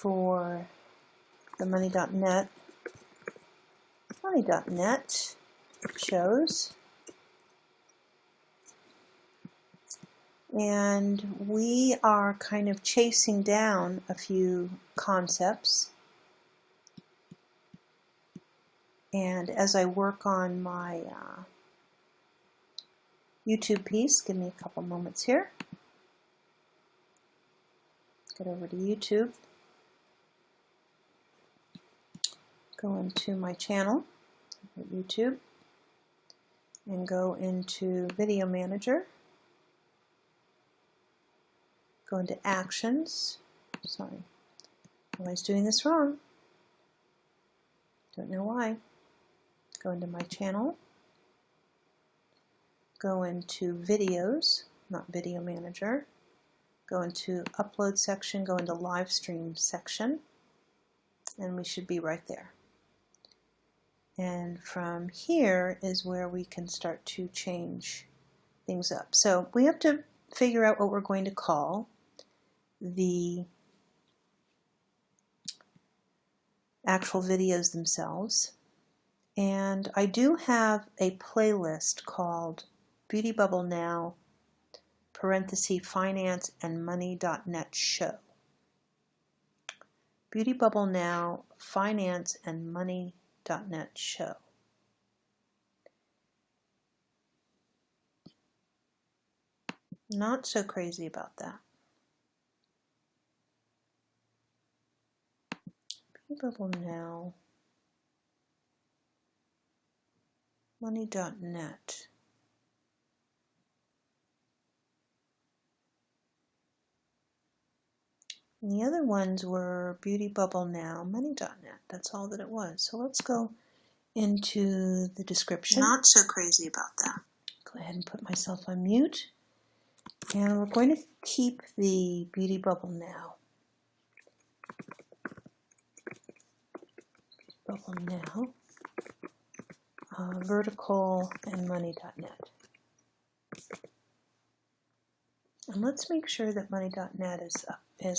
for the money.net shows. And we are kind of chasing down a few concepts. And as I work on my YouTube piece, give me a couple moments here. Get over to YouTube. Go into my channel at YouTube and go into Video Manager. Go into Actions. Sorry, I was doing this wrong. Don't know why. Go into my channel. Go into Videos, not Video Manager. Go into Upload section, go into Live Stream section, and we should be right there. And from here is where we can start to change things up. So we have to figure out what we're going to call the actual videos themselves. And I do have a playlist called BeautyBubbleNOW (finance and money.net show). BeautyBubbleNOW finance and money.net show. Not so crazy about that. BeautyBubbleNOW money.net. And the other ones were BeautyBubbleNOW money.net. That's all that it was. So let's go into the description. Not so crazy about that. Go ahead and put myself on mute. And we're going to keep the BeautyBubbleNOW. BeautyBubbleNOW. Vertical and money.net. And let's make sure that money.net is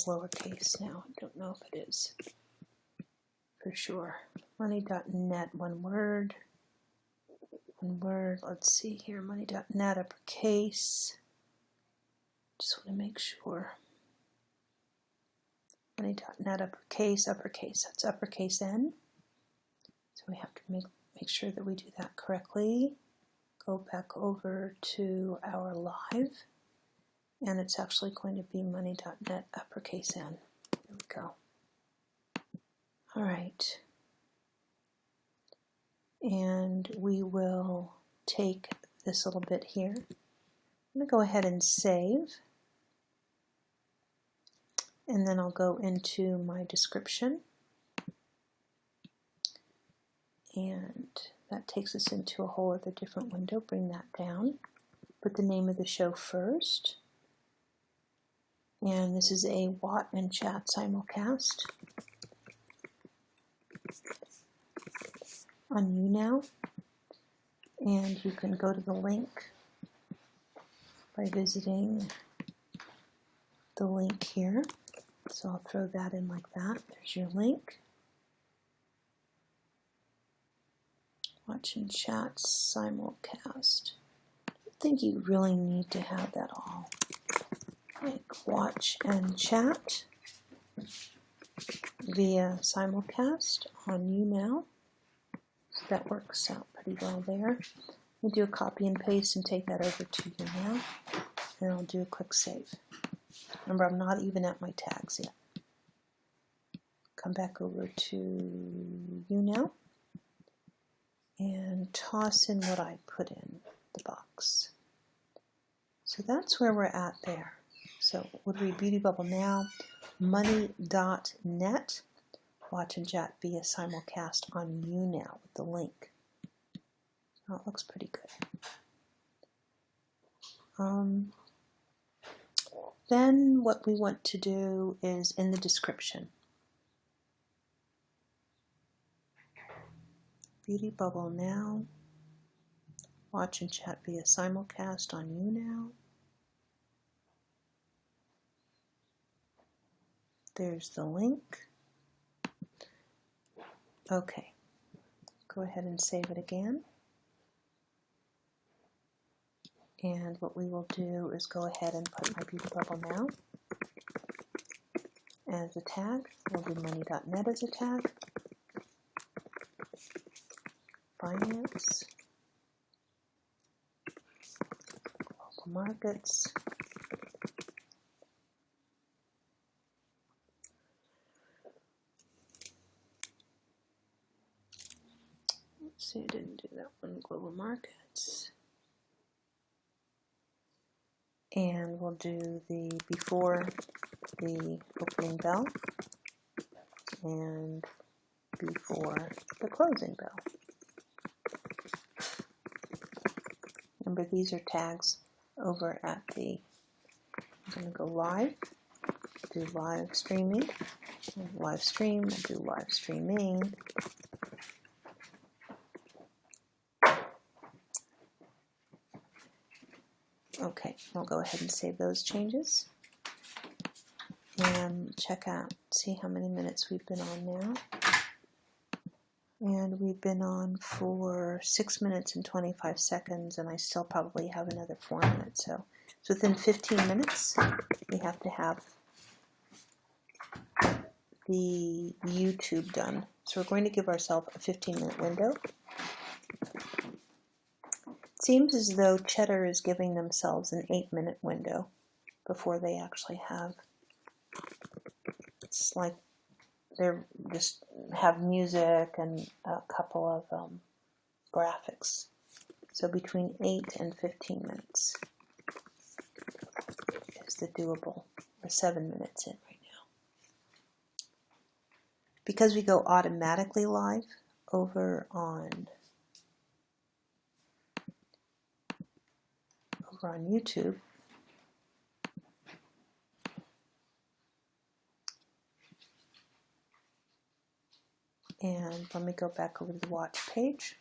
lowercase now. I don't know if it is for sure. Money.net, one word. Let's see here. Money.net uppercase. Just want to make sure. Money.net uppercase. That's uppercase N. So we have to make sure that we do that correctly. Go back over to our live. And it's actually going to be money.net uppercase N. There we go. All right. And we will take this little bit here. I'm going to go ahead and save. And then I'll go into my description. And that takes us into a whole other different window. Bring that down. Put the name of the show first. And this is a Watt and Chat simulcast on YouNOW. And you can go to the link by visiting the link here. So I'll throw that in like that. There's your link. Watch and Chat simulcast. I don't think you really need to have that all. Like watch and chat via simulcast on YouNOW. So that works out pretty well there. We'll do a copy and paste and take that over to YouNOW. And I'll do a quick save. Remember, I'm not even at my tags yet. Come back over to YouNOW and toss in what I put in the box. So that's where we're at there. So we'll read BeautyBubbleNOW, money.net, watch and chat via simulcast on YouNOW with the link. Oh, it looks pretty good. Then what we want to do is in the description. BeautyBubbleNOW, watch and chat via simulcast on YouNOW. There's the link. Okay, go ahead and save it again. And what we will do is go ahead and put my Beauty Bubble Now as a tag. We'll do money.net as a tag. Finance. Global markets. Let's see, I didn't do that one. Global markets. And we'll do the before the opening bell and before the closing bell. Remember, these are tags over at the, I'm going to go live, do live streaming, live stream, and do live streaming. Okay, we'll go ahead and save those changes and check out, see how many minutes we've been on now. And we've been on for 6 minutes and 25 seconds, and I still probably have another 4 minutes. So it's within 15 minutes, we have to have the YouTube done. So we're going to give ourselves a 15-minute window. It seems as though Cheddar is giving themselves an 8-minute window before they actually have. It's like they're just have music and a couple of graphics. So between 8 and 15 minutes is the doable. We're 7 minutes in right now. Because we go automatically live over on YouTube, and let me go back over to the watch page.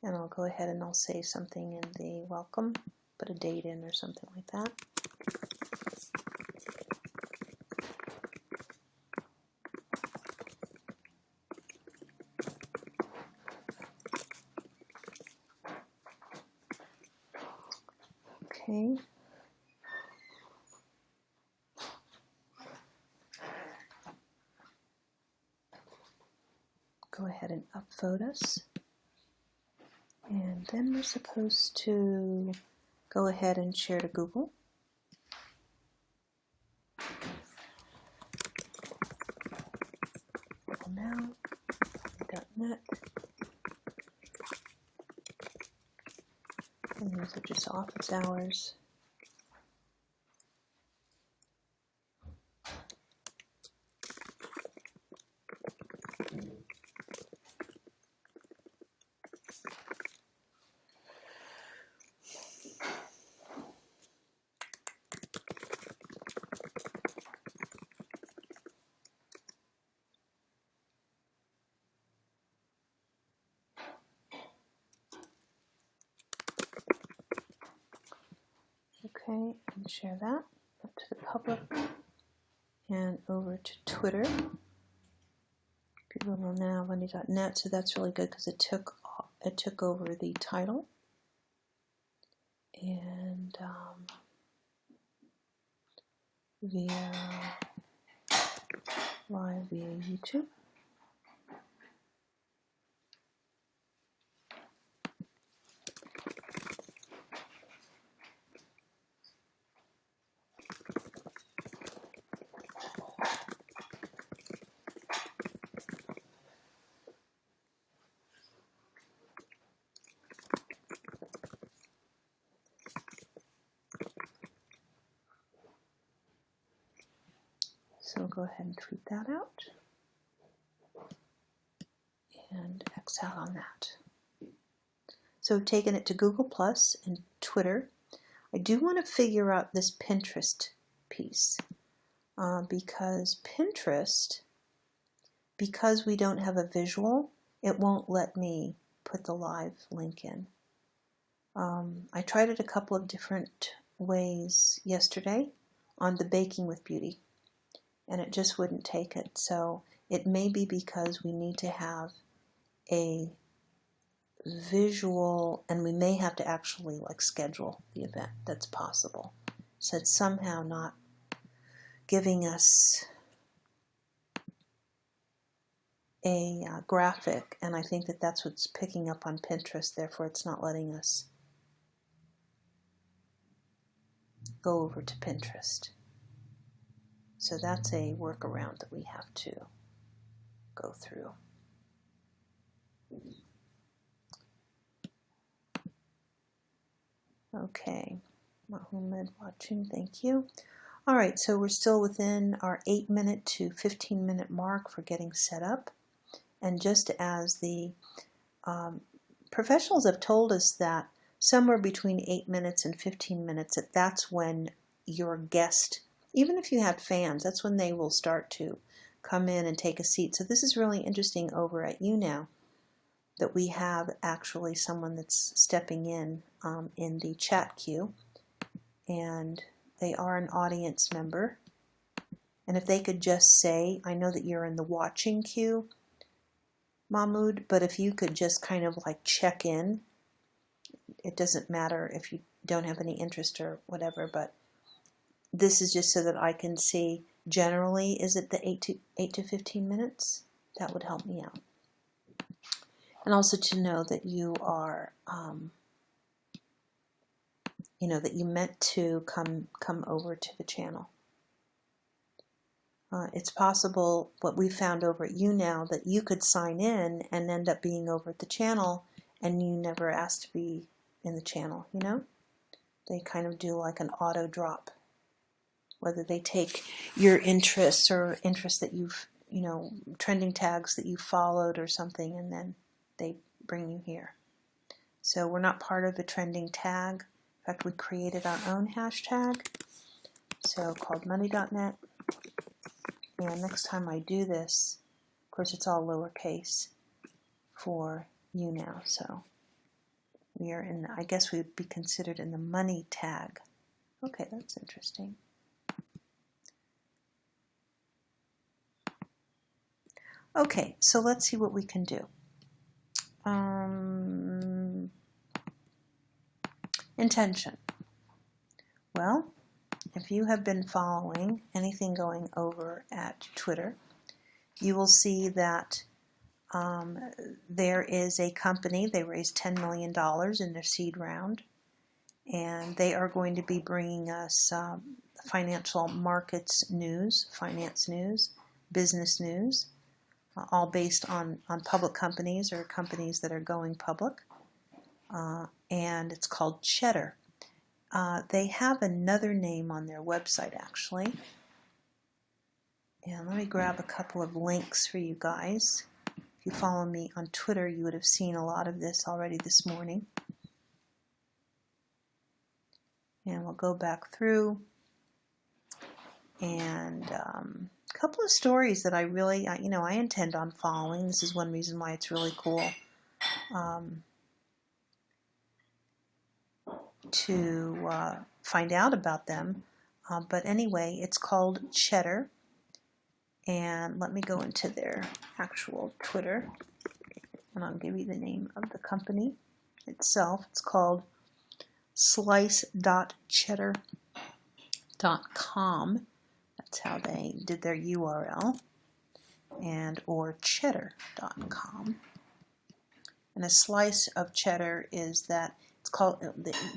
And I'll go ahead and I'll say something in the welcome, put a date in or something like that. Okay. Go ahead and upvote us. And then we're supposed to go ahead and share to Google. Now, .net. And these are just office hours. Okay, and share that up to the public and over to Twitter. BeautyBubbleNOW, money.net. So that's really good because it took over the title. And live via YouTube. So go ahead and tweet that out and X out on that. So I've taken it to Google Plus and Twitter. I do want to figure out this Pinterest piece because Pinterest, because we don't have a visual, it won't let me put the live link in. I tried it a couple of different ways yesterday on the Baking with Beauty, and it just wouldn't take it. So it may be because we need to have a visual, and we may have to actually like schedule the event. That's possible. So it's somehow not giving us a graphic, and I think that that's what's picking up on Pinterest. Therefore, it's not letting us go over to Pinterest. So that's a workaround that we have to go through. Okay, Mahmoud watching, thank you. All right, so we're still within our 8-minute to 15-minute mark for getting set up. And just as the professionals have told us that somewhere between 8 minutes and 15 minutes, that's when your guest, even if you have fans, that's when they will start to come in and take a seat. So this is really interesting over at YouNOW, that we have actually someone that's stepping in the chat queue, and they are an audience member. And if they could just say, I know that you're in the watching queue, Mahmoud, but if you could just kind of like check in, it doesn't matter if you don't have any interest or whatever, but this is just so that I can see generally, is it the 8 to 15 minutes? That would help me out. And also to know that you are, that you meant to come over to the channel. It's possible, what we found over at YouNOW, that you could sign in and end up being over at the channel and you never asked to be in the channel, They kind of do like an auto drop. Whether they take your interests or interests that you've, trending tags that you followed or something, and then they bring you here. So we're not part of the trending tag. In fact, we created our own hashtag, so called money.net. And next time I do this, of course it's all lowercase for YouNOW, so we are in, I guess we would be considered in the money tag. Okay, that's interesting. Okay, so let's see what we can do. Intention. Well, if you have been following anything going over at Twitter, you will see that there is a company, they raised $10 million in their seed round, and they are going to be bringing us financial markets news, finance news, business news, all based on public companies or companies that are going public, and it's called Cheddar. They have another name on their website, actually. And let me grab a couple of links for you guys. If you follow me on Twitter, you would have seen a lot of this already this morning. And we'll go back through. And a couple of stories that I really, I intend on following. This is one reason why it's really cool to find out about them. But anyway, it's called Cheddar. And let me go into their actual Twitter, and I'll give you the name of the company itself. It's called slice.cheddar.com. That's how they did their URL, and or cheddar.com. And a slice of cheddar is that it's called,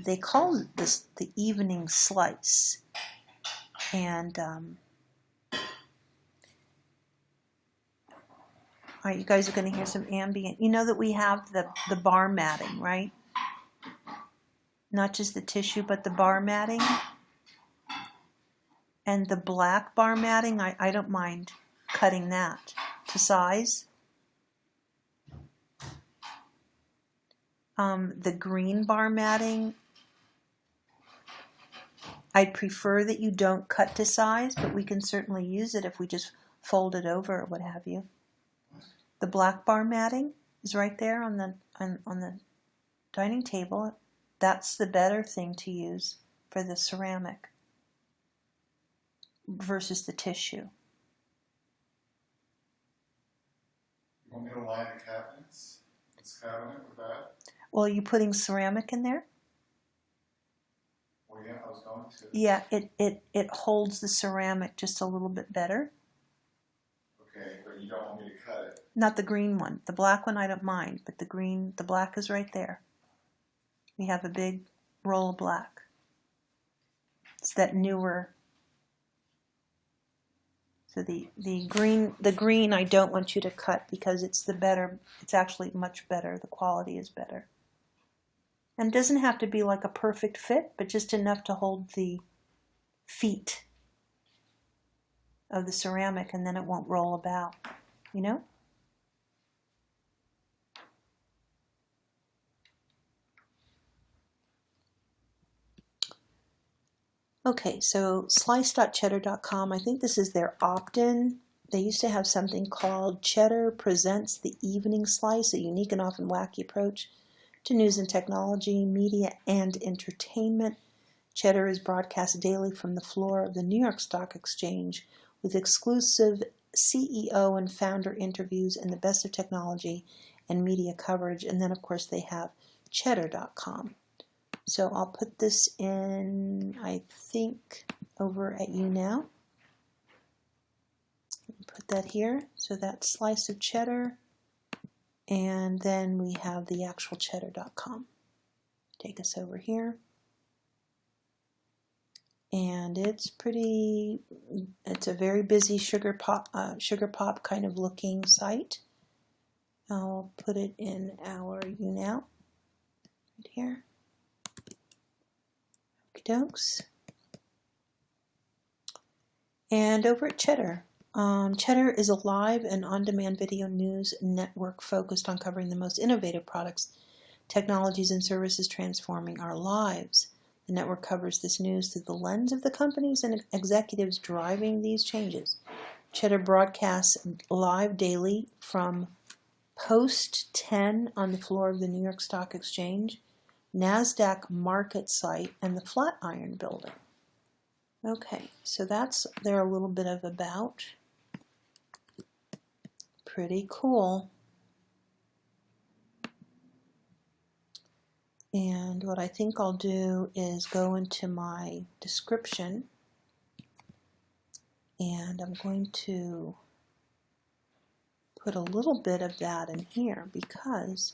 they call this the evening slice. And all right, you guys are going to hear some ambient. You know that we have the bar matting, right? Not just the tissue, but the bar matting. And the black bar matting, I don't mind cutting that to size. The green bar matting, I'd prefer that you don't cut to size, but we can certainly use it if we just fold it over or what have you. The black bar matting is right there on the dining table. That's the better thing to use for the ceramic. versus the tissue. You want me to line the cabinets? This cabinet with that? Well, are you putting ceramic in there? Well, yeah, I was going to. Yeah, it holds the ceramic just a little bit better. Okay, but you don't want me to cut it. Not the green one. The black one I don't mind, but the black is right there. We have a big roll of black. It's that newer. So the green I don't want you to cut because it's actually much better. The quality is better. And it doesn't have to be like a perfect fit, but just enough to hold the feet of the ceramic, and then it won't roll about, you know? Okay, so slice.cheddar.com, I think this is their opt-in. They used to have something called Cheddar Presents the Evening Slice, a unique and often wacky approach to news and technology, media, and entertainment. Cheddar is broadcast daily from the floor of the New York Stock Exchange with exclusive CEO and founder interviews and the best of technology and media coverage. And then, of course, they have Cheddar.com. So I'll put this in, I think, over at YouNOW. Put that here. So that's slice of cheddar. And then we have the actual cheddar.com. Take us over here. And it's a very busy sugar pop kind of looking site. I'll put it in our YouNOW right here. Dokes. And over at Cheddar. Cheddar is a live and on-demand video news network focused on covering the most innovative products, technologies, and services transforming our lives. The network covers this news through the lens of the companies and executives driving these changes. Cheddar broadcasts live daily from post 10 on the floor of the New York Stock Exchange, NASDAQ market site, and the Flatiron building. Okay, so that's there a little bit of about. Pretty cool. And what I think I'll do is go into my description, and I'm going to put a little bit of that in here because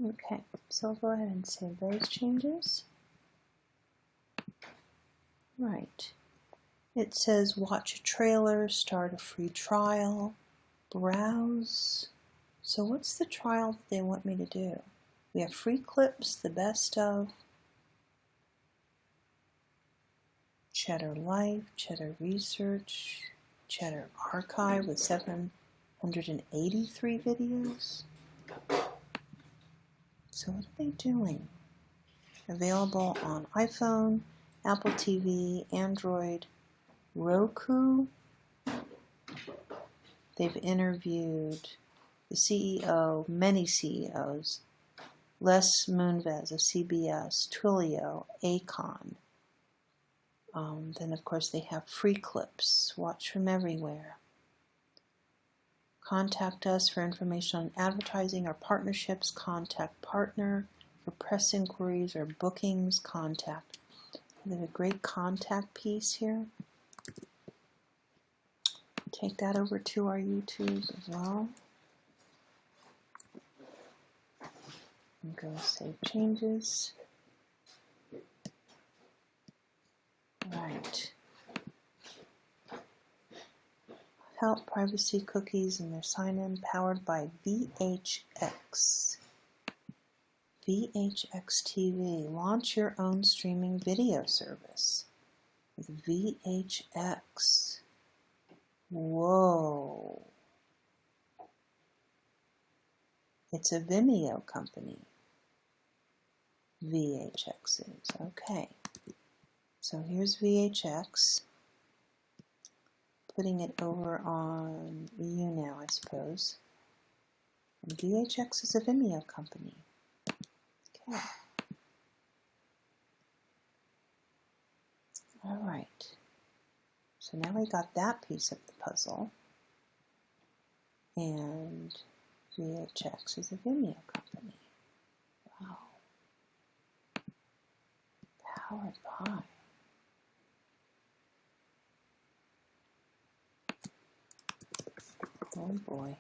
okay, so I'll go ahead and save those changes. Right. It says watch a trailer, start a free trial, browse. So what's the trial that they want me to do? We have free clips, the best of, Cheddar Life, Cheddar Research, Cheddar Archive with 783 videos. So what are they doing? Available on iPhone, Apple TV, Android, Roku. They've interviewed the CEO, many CEOs, Les Moonves of CBS, Twilio, Acon. Then, of course, they have free clips. Watch from everywhere. Contact us for information on advertising or partnerships. Contact partner for press inquiries or bookings. Contact. There's a great contact piece here. Take that over to our YouTube as well. And go save changes. Right. Help privacy cookies and their sign-in powered by VHX. VHX TV. Launch your own streaming video service with VHX. Whoa. It's a Vimeo company. VHX is. Okay. So here's VHX. Putting it over on YouNOW, I suppose. And VHX is a Vimeo company. Okay. All right. So now we got that piece of the puzzle. And VHX is a Vimeo company. Wow. Powered by. Oh boy.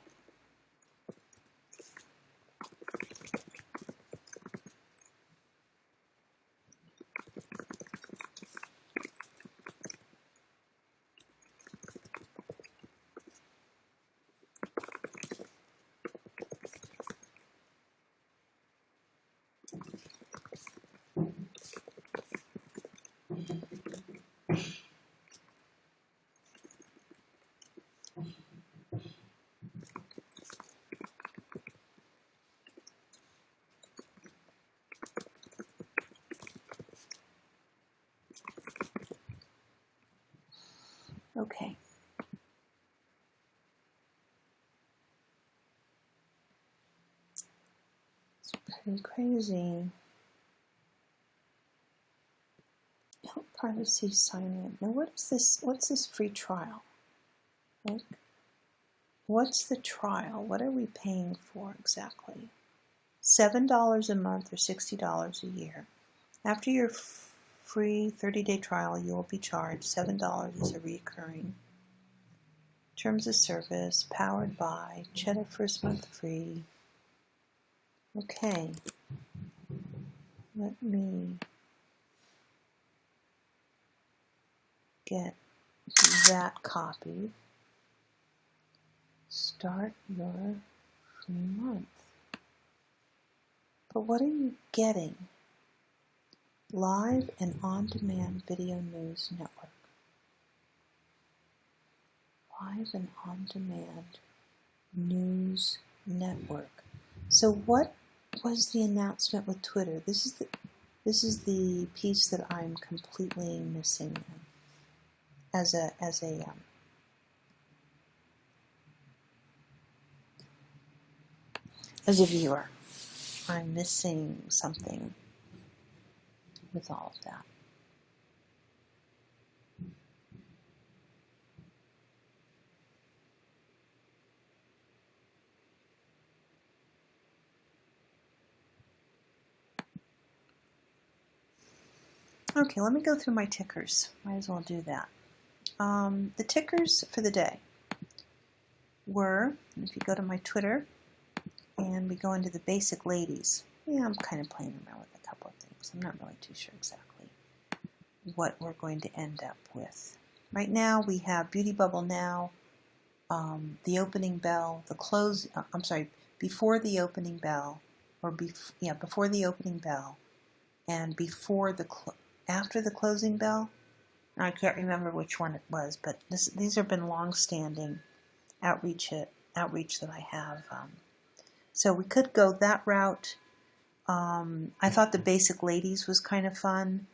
Okay. It's pretty crazy. Help privacy sign in. Now what is this? What's this free trial? Like, what's the trial? What are we paying for exactly? $7 a month or $60 a year. After your free 30-day trial, you will be charged $7 as a recurring. Terms of service, powered by, Cheddar first month free. Okay. Let me get that copied. Start your free month. But what are you getting? Live and on-demand video news network. Live and on-demand news network. So what was the announcement with Twitter? This is the piece that I'm completely missing as a viewer. I'm missing something with all of that. Okay, let me go through my tickers. Might as well do that. The tickers for the day were, if you go to my Twitter and we go into the basic ladies, yeah, I'm kind of playing around with a couple of things. I'm not really too sure exactly what we're going to end up with. Right now we have BeautyBubbleNOW, the opening bell, the close, before the opening bell, before the opening bell, and after the closing bell. I can't remember which one it was, but these have been long-standing outreach that I have. So we could go that route. I thought the Basic Ladies was kind of fun.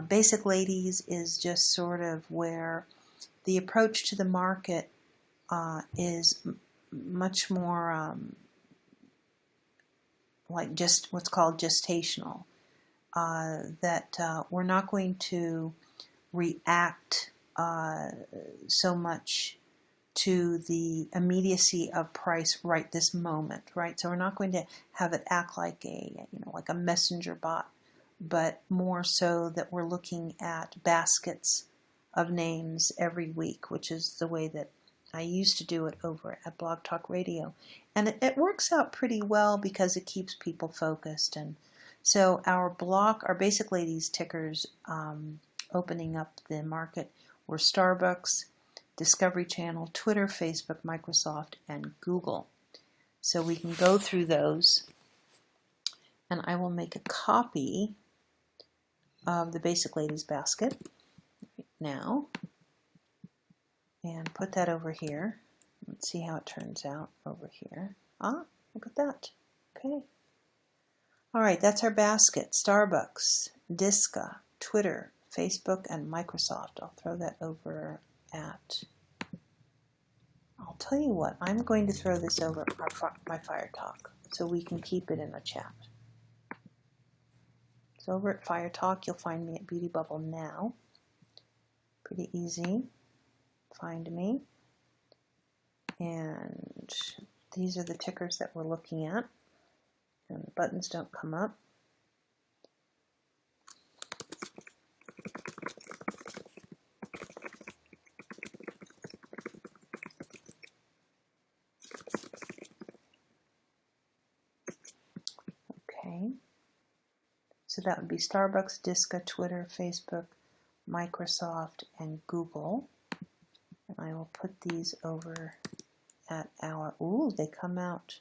Basic Ladies is just sort of where the approach to the market is much more like just what's called gestational. That we're not going to react so much to the immediacy of price right this moment, right? So we're not going to have it act like a messenger bot, but more so that we're looking at baskets of names every week, which is the way that I used to do it over at Blog Talk Radio. And it works out pretty well because it keeps people focused. And so our Basic Ladies tickers opening up the market were Starbucks, Discovery Channel, Twitter, Facebook, Microsoft, and Google. So we can go through those, and I will make a copy of the Basic Ladies Basket now and put that over here. Let's see how it turns out over here. Ah, look at that. Okay. All right, that's our basket. Starbucks, Disca, Twitter, Facebook, and Microsoft. I'll throw that over at... I'll tell you what, I'm going to throw this over my Fire Talk so we can keep it in a chat. So over at Fire Talk, you'll find me at BeautyBubbleNOW. Pretty easy. Find me. And these are the tickers that we're looking at. And the buttons don't come up. Okay. So that would be Starbucks, Disca, Twitter, Facebook, Microsoft, and Google. And I will put these over at our... Ooh, they come out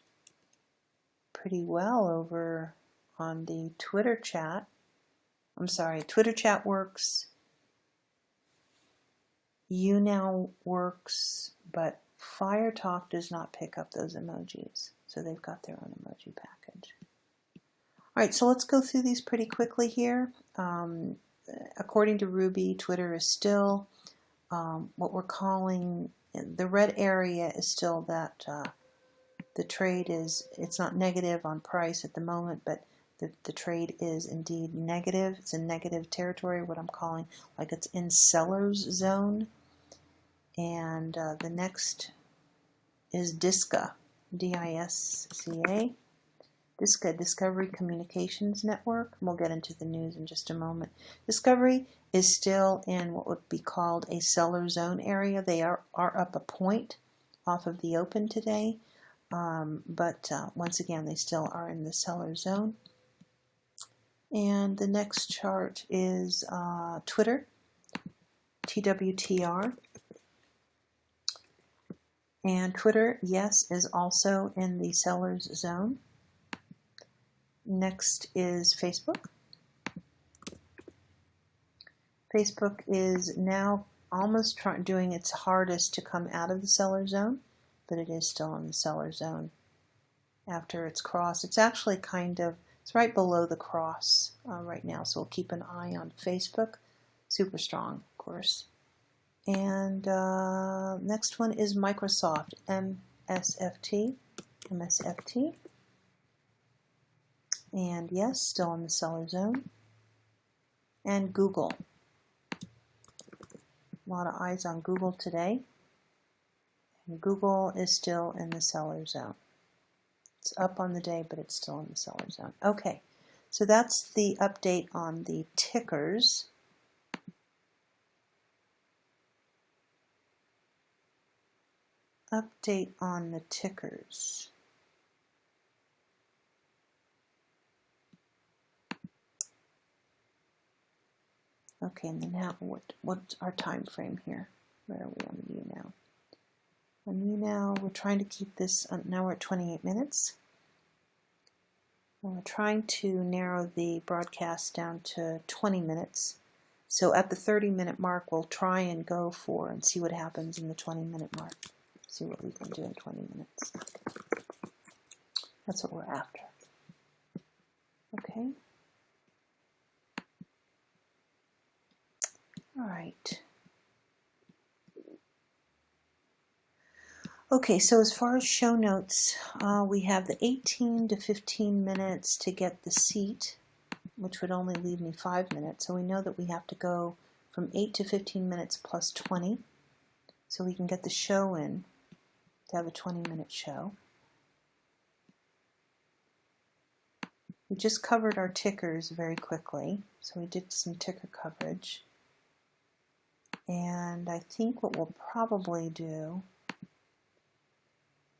pretty well over on the Twitter chat. I'm sorry, Twitter chat works, YouNOW works, but Fire Talk does not pick up those emojis. So they've got their own emoji package. All right, so let's go through these pretty quickly here. According to Ruby, Twitter is still what we're calling, the red area is still that the trade is, it's not negative on price at the moment, but the trade is indeed negative. It's in negative territory, what I'm calling, like it's in seller's zone. And the next is Disca, D-I-S-C-A. Disca, Discovery Communications Network. We'll get into the news in just a moment. Discovery is still in what would be called a seller zone area. They are up a point off of the open today, but once again, they still are in the seller zone. And the next chart is Twitter, TWTR. And Twitter, yes, is also in the seller's zone. Next is Facebook. Facebook is now almost doing its hardest to come out of the seller zone, but it is still in the seller zone after it's crossed. It's actually kind of, it's right below the cross right now, so we'll keep an eye on Facebook. Super strong, of course. And next one is Microsoft, MSFT. And yes, still in the seller zone. And Google. A lot of eyes on Google today. And Google is still in the seller zone. It's up on the day, but it's still in the seller zone. Okay, so that's the update on the tickers. Update on the tickers. Okay, and then now what's our time frame here? Where are we on YouNOW? On YouNOW, we're trying to keep this, now we're at 28 minutes. And we're trying to narrow the broadcast down to 20 minutes. So at the 30-minute mark, we'll try and go for and see what happens in the 20-minute mark. See what we can do in 20 minutes. That's what we're after. Okay. All right. Okay, so as far as show notes, we have the 18 to 15 minutes to get the seat, which would only leave me 5 minutes. So we know that we have to go from 8 to 15 minutes plus 20, so we can get the show in to have a 20-minute show. We just covered our tickers very quickly, so we did some ticker coverage. And I think what we'll probably do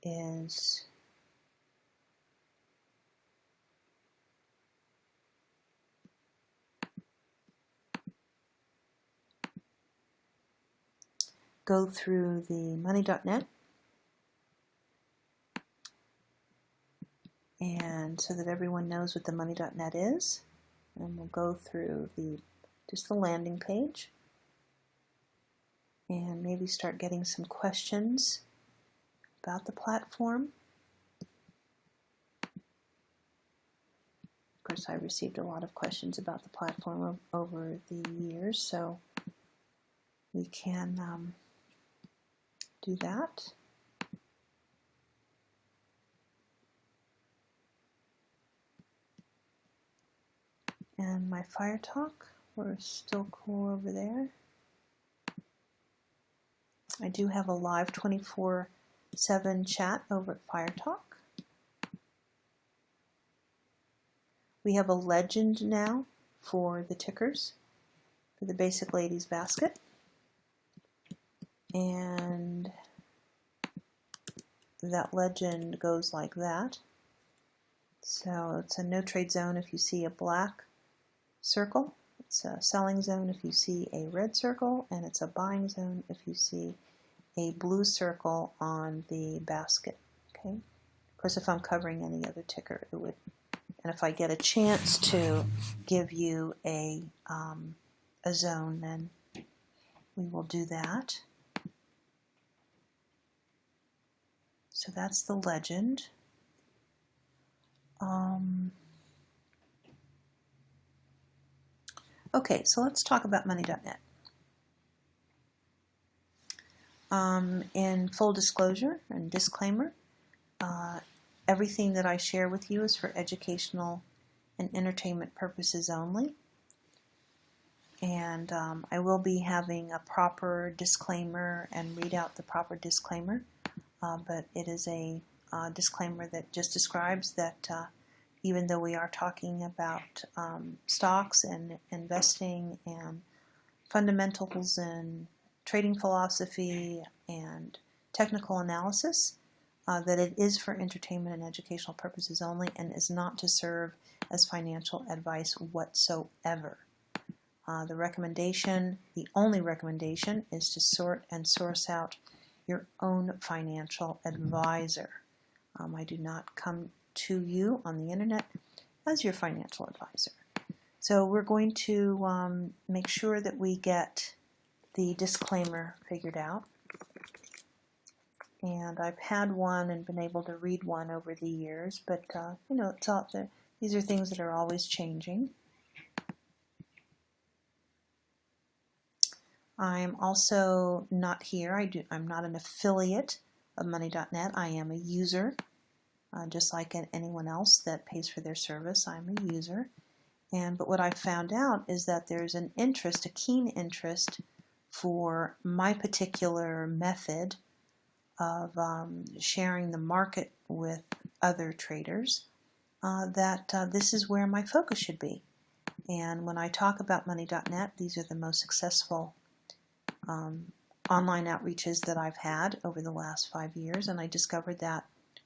is go through the money.net, and so that everyone knows what the money.net is, and we'll go through just the landing page and maybe start getting some questions about the platform. Of course, I received a lot of questions about the platform over the years, so we can do that. And my Fire Talk, we're still cool over there. I do have a live 24/7 chat over at Fire Talk. We have a legend now for the tickers for the Basic Ladies Basket. And that legend goes like that. So it's a no trade zone if you see a black circle. It's a selling zone if you see a red circle, and it's a buying zone if you see a blue circle on the basket. Okay. Of course, if I'm covering any other ticker, it would. And if I get a chance to give you a zone, then we will do that. So that's the legend. Okay, so let's talk about money.net. In full disclosure and disclaimer, everything that I share with you is for educational and entertainment purposes only. And I will be having a proper disclaimer and read out the proper disclaimer, but it is a disclaimer that just describes that even though we are talking about stocks and investing and fundamentals and trading philosophy and technical analysis, that it is for entertainment and educational purposes only and is not to serve as financial advice whatsoever. The only recommendation is to sort and source out your own financial advisor. I do not come to you on the internet as your financial advisor. So we're going to make sure that we get the disclaimer figured out. And I've had one and been able to read one over the years, but it's all, these are things that are always changing. I'm also not here. I'm not an affiliate of money.net. I am a user, just like anyone else that pays for their service. I'm a user. But what I found out is that there's a keen interest for my particular method of sharing the market with other traders, that this is where my focus should be. And when I talk about money.net, these are the most successful online outreaches that I've had over the last 5 years, and I discovered that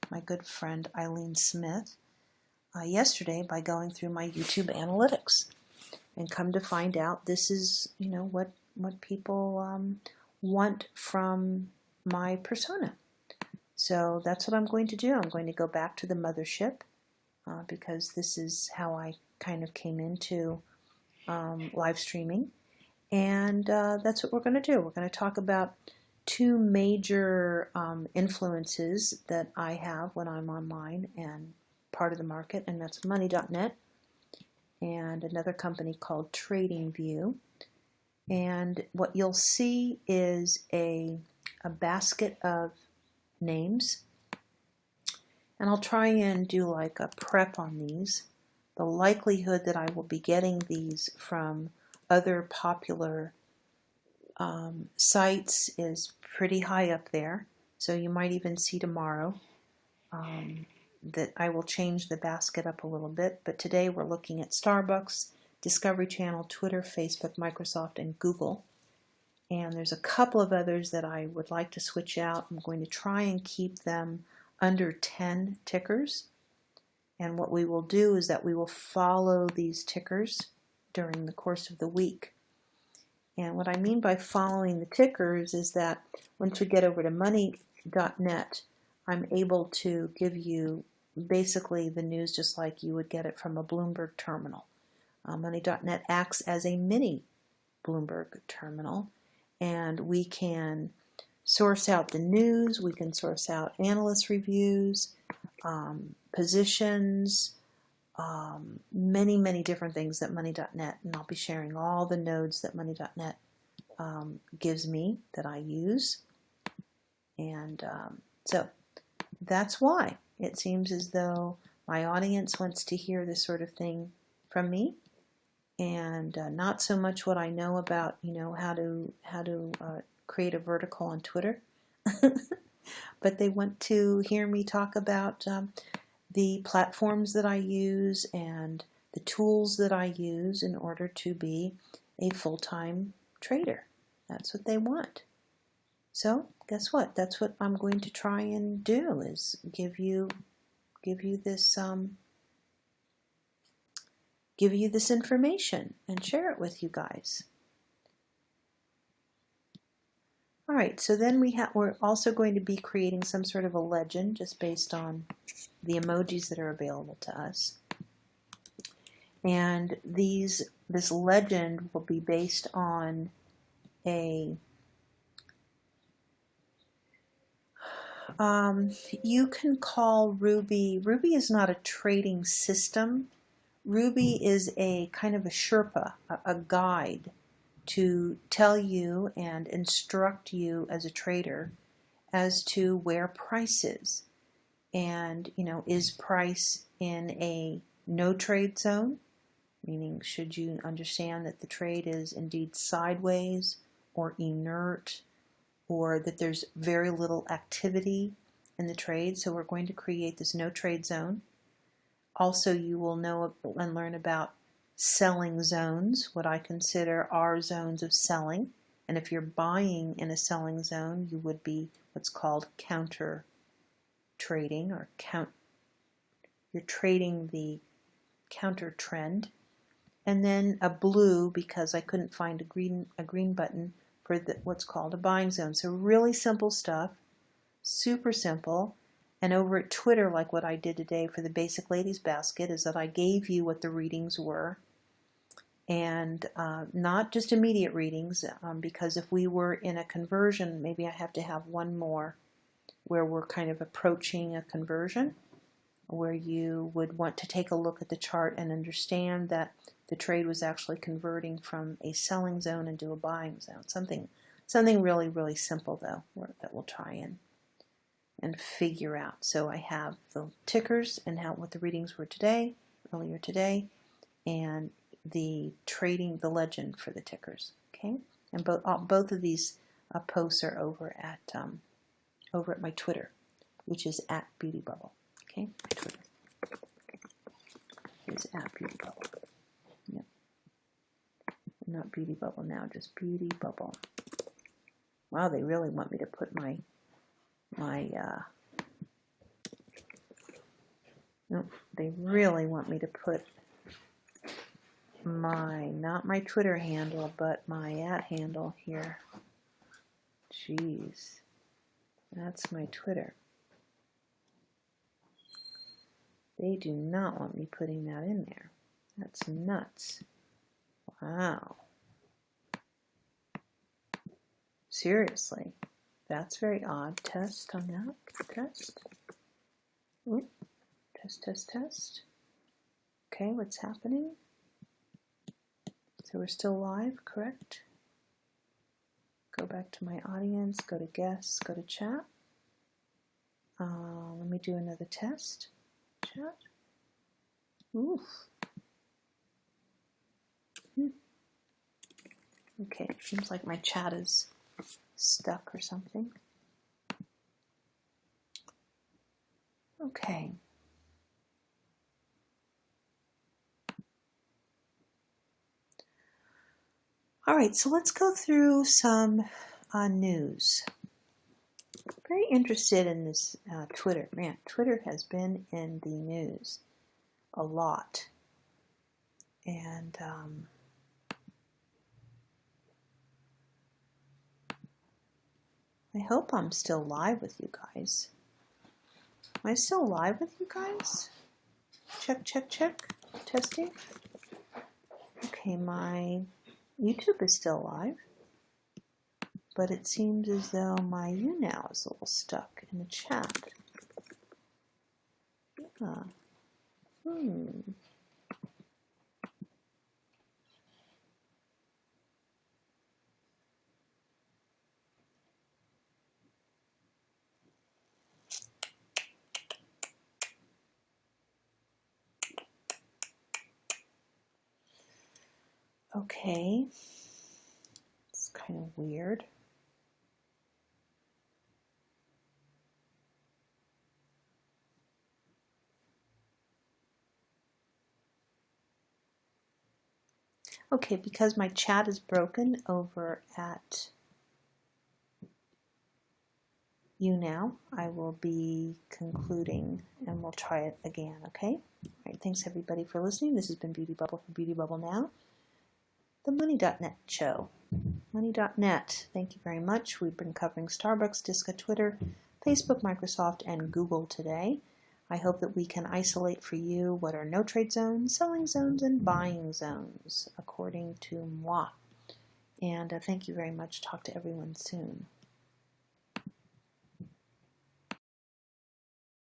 my good friend Eileen Smith yesterday by going through my YouTube analytics, and come to find out this is what people want from my persona. So that's what I'm going to do. I'm going to go back to the mothership because this is how I kind of came into live streaming. And that's what we're going to do. We're going to talk about two major influences that I have when I'm online and part of the market, and that's money.net and another company called TradingView. And what you'll see is a basket of names. And I'll try and do like a prep on these. The likelihood that I will be getting these from other popular sites is pretty high up there. So you might even see tomorrow that I will change the basket up a little bit. But today we're looking at Starbucks, Discovery Channel, Twitter, Facebook, Microsoft, and Google. And there's a couple of others that I would like to switch out. I'm going to try and keep them under 10 tickers. And what we will do is that we will follow these tickers during the course of the week. And what I mean by following the tickers is that once we get over to money.net, I'm able to give you basically the news just like you would get it from a Bloomberg terminal. Money.net acts as a mini Bloomberg terminal, and we can source out the news, we can source out analyst reviews, positions, many, many different things that money.net, and I'll be sharing all the nodes that money.net gives me that I use. And so that's why it seems as though my audience wants to hear this sort of thing from me, and not so much what I know about, how to create a vertical on Twitter, but they want to hear me talk about the platforms that I use and the tools that I use in order to be a full-time trader. That's what they want. So guess what? That's what I'm going to try and do, is give you this information and share it with you guys. All right, so then we're also going to be creating some sort of a legend just based on the emojis that are available to us. And this legend will be based on you can call Ruby is not a trading system. Ruby is a kind of a Sherpa, a guide to tell you and instruct you as a trader as to where price is. And, is price in a no trade zone? Meaning, should you understand that the trade is indeed sideways or inert, or that there's very little activity in the trade? So we're going to create this no trade zone. Also, you will know and learn about selling zones, what I consider are zones of selling. And if you're buying in a selling zone, you would be what's called counter trading, or you're trading the counter trend. And then a blue, because I couldn't find a green button for what's called a buying zone. So really simple stuff, super simple. And over at Twitter, like what I did today for the Basic Ladies Basket, is that I gave you what the readings were. And not just immediate readings, because if we were in a conversion, maybe I have to have one more where we're kind of approaching a conversion, where you would want to take a look at the chart and understand that the trade was actually converting from a selling zone into a buying zone. Something really, really simple, though, that we'll try and figure out. So I have the tickers and what the readings were earlier today, and the legend for the tickers. Okay, and both of these posts are over at my Twitter, which is at BeautyBubble. Okay, my Twitter is at BeautyBubble. Yep, not BeautyBubbleNOW, just BeautyBubble. Wow, they really want me to put they really want me to put not my Twitter handle, but my @handle here. Jeez, that's my Twitter. They do not want me putting that in there. That's nuts. Wow. Seriously, that's very odd. Test on that. Test. Oop. Test. Okay, what's happening? So we're still live, correct? Go back to my audience, go to guests, go to chat. Let me do another test. Chat. Oof. Okay, it seems like my chat is stuck or something. Okay. All right, so let's go through some news. Very interested in this Twitter. Man, Twitter has been in the news a lot. And I hope I'm still live with you guys. Am I still live with you guys? Check, check, check. Testing. Okay, my YouTube is still live, but it seems as though my YouNOW is a little stuck in the chat. Okay, it's kind of weird. Okay, because my chat is broken over at YouNOW, I will be concluding and we'll try it again, okay? All right, thanks everybody for listening. This has been Beauty Bubble from Beauty Bubble Now, the Money.net show. Money.net, thank you very much. We've been covering Starbucks, Disca, Twitter, Facebook, Microsoft, and Google today. I hope that we can isolate for you what are no trade zones, selling zones, and buying zones, according to moi. And thank you very much. Talk to everyone soon.